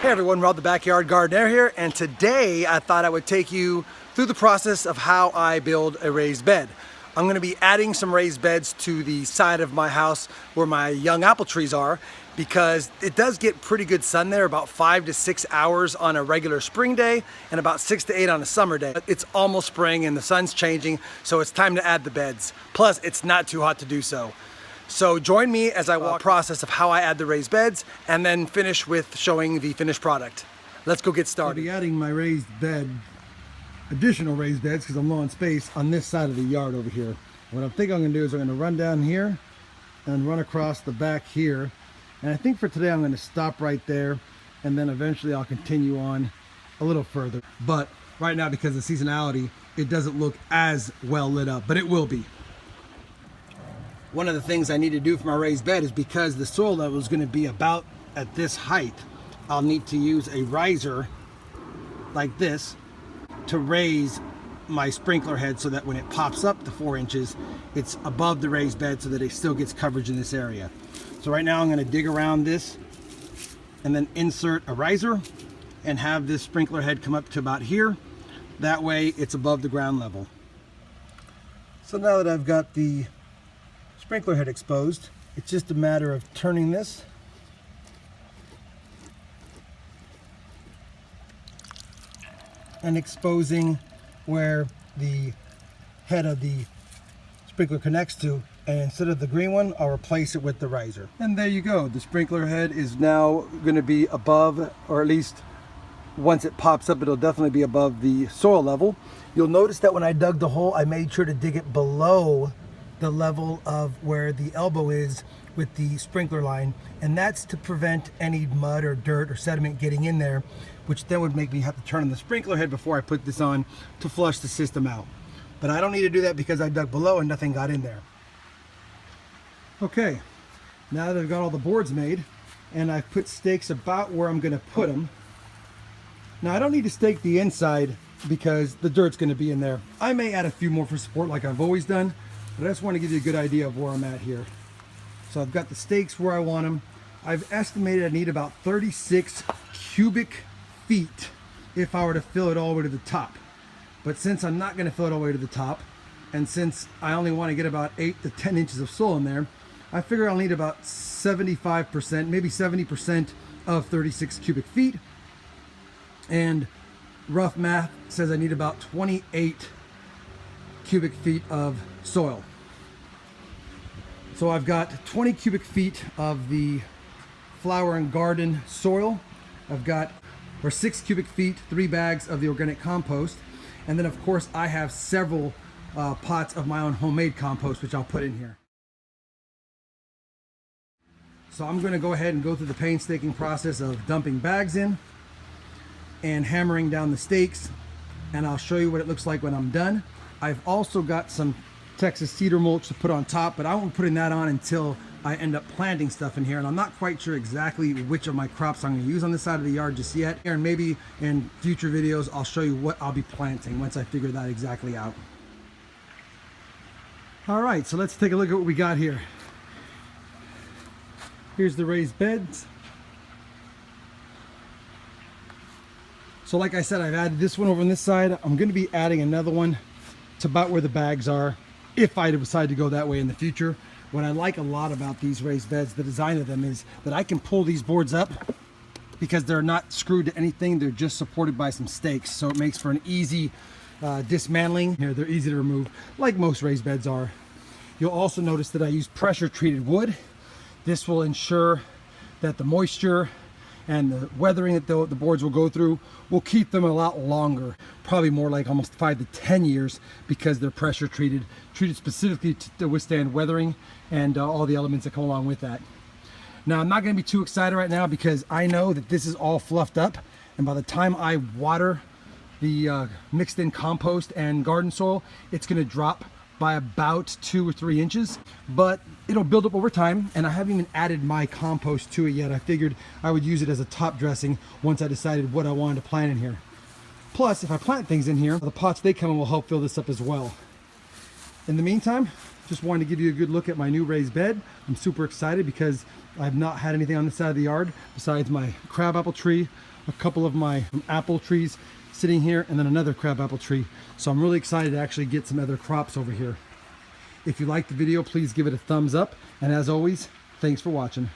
Hey everyone, Rob the Backyard Gardener here, and today I thought I would take you through the process of how I build a raised bed. I'm going to be adding some raised beds to the side of my house where my young apple trees are, because it does get pretty good sun there, about 5 to 6 hours on a regular spring day and about 6 to 8 on a summer day. It's almost spring and the sun's changing, so it's time to add the beds. Plus, it's not too hot to do so. So join me as I walk the process of how I add the raised beds and then finish with showing the finished product. Let's go get started. I'll be adding my raised bed, additional raised beds, because I'm low on space on this side of the yard over here. What I think I'm going to do is I'm going to run down here and run across the back here. And I think for today I'm going to stop right there, and then eventually I'll continue on a little further. But right now, because of seasonality, it doesn't look as well lit up, but it will be. One of the things I need to do for my raised bed is, because the soil level is going to be about at this height, I'll need to use a riser like this to raise my sprinkler head so that when it pops up to 4 inches, it's above the raised bed so that it still gets coverage in this area. So right now I'm going to dig around this and then insert a riser and have this sprinkler head come up to about here. That way it's above the ground level. So now that I've got the sprinkler head exposed, it's just a matter of turning this and exposing where the head of the sprinkler connects to, and instead of the green one, I'll replace it with the riser. And there you go, the sprinkler head is now going to be above, or at least once it pops up, it'll definitely be above the soil level. You'll notice that when I dug the hole, I made sure to dig it below the level of where the elbow is with the sprinkler line, and that's to prevent any mud or dirt or sediment getting in there, which then would make me have to turn on the sprinkler head before I put this on to flush the system out. But I don't need to do that because I dug below and nothing got in there. Okay, now that I've got all the boards made and I've put stakes about where I'm going to put them. Now I don't need to stake the inside because the dirt's going to be in there. I may add a few more for support like I've always done, but I just want to give you a good idea of where I'm at here. So I've got the stakes where I want them. I've estimated I need about 36 cubic feet if I were to fill it all the way to the top. But since I'm not going to fill it all the way to the top, and since I only want to get about 8 to 10 inches of soil in there, I figure I'll need about 75%, maybe 70% of 36 cubic feet. And rough math says I need about 28 cubic feet of soil. So I've got 20 cubic feet of the flower and garden soil. I've got 6 cubic feet, 3 bags of the organic compost. And then of course I have several pots of my own homemade compost, which I'll put in here. So I'm going to go ahead and go through the painstaking process of dumping bags in and hammering down the stakes, and I'll show you what it looks like when I'm done. I've also got some Texas cedar mulch to put on top, but I won't be putting that on until I end up planting stuff in here, and I'm not quite sure exactly which of my crops I'm going to use on this side of the yard just yet. And maybe in future videos I'll show you what I'll be planting once I figure that exactly out. All right, so let's take a look at what we got here. Here's the raised beds. So like I said, I've added this one over on this side. I'm going to be adding another one to about where the bags are if I decide to go that way in the future. What I like a lot about these raised beds, the design of them, is that I can pull these boards up because they're not screwed to anything. They're just supported by some stakes. So it makes for an easy dismantling. Here, they're easy to remove, like most raised beds are. You'll also notice that I use pressure treated wood. This will ensure that the moisture and the weathering that the boards will go through will keep them a lot longer, probably more like almost 5 to 10 years, because they're pressure treated specifically to withstand weathering and all the elements that come along with that. Now I'm not going to be too excited right now because I know that this is all fluffed up, and by the time I water the mixed in compost and garden soil, it's going to drop by about 2 or 3 inches, but it'll build up over time, and I haven't even added my compost to it yet. I figured I would use it as a top dressing once I decided what I wanted to plant in here. Plus, if I plant things in here, the pots they come in will help fill this up as well. In the meantime, just wanted to give you a good look at my new raised bed. I'm super excited because I've not had anything on this side of the yard besides my crabapple tree, a couple of my apple trees sitting here, and then another crabapple tree. So I'm really excited to actually get some other crops over here. If you liked the video, please give it a thumbs up. And as always, thanks for watching.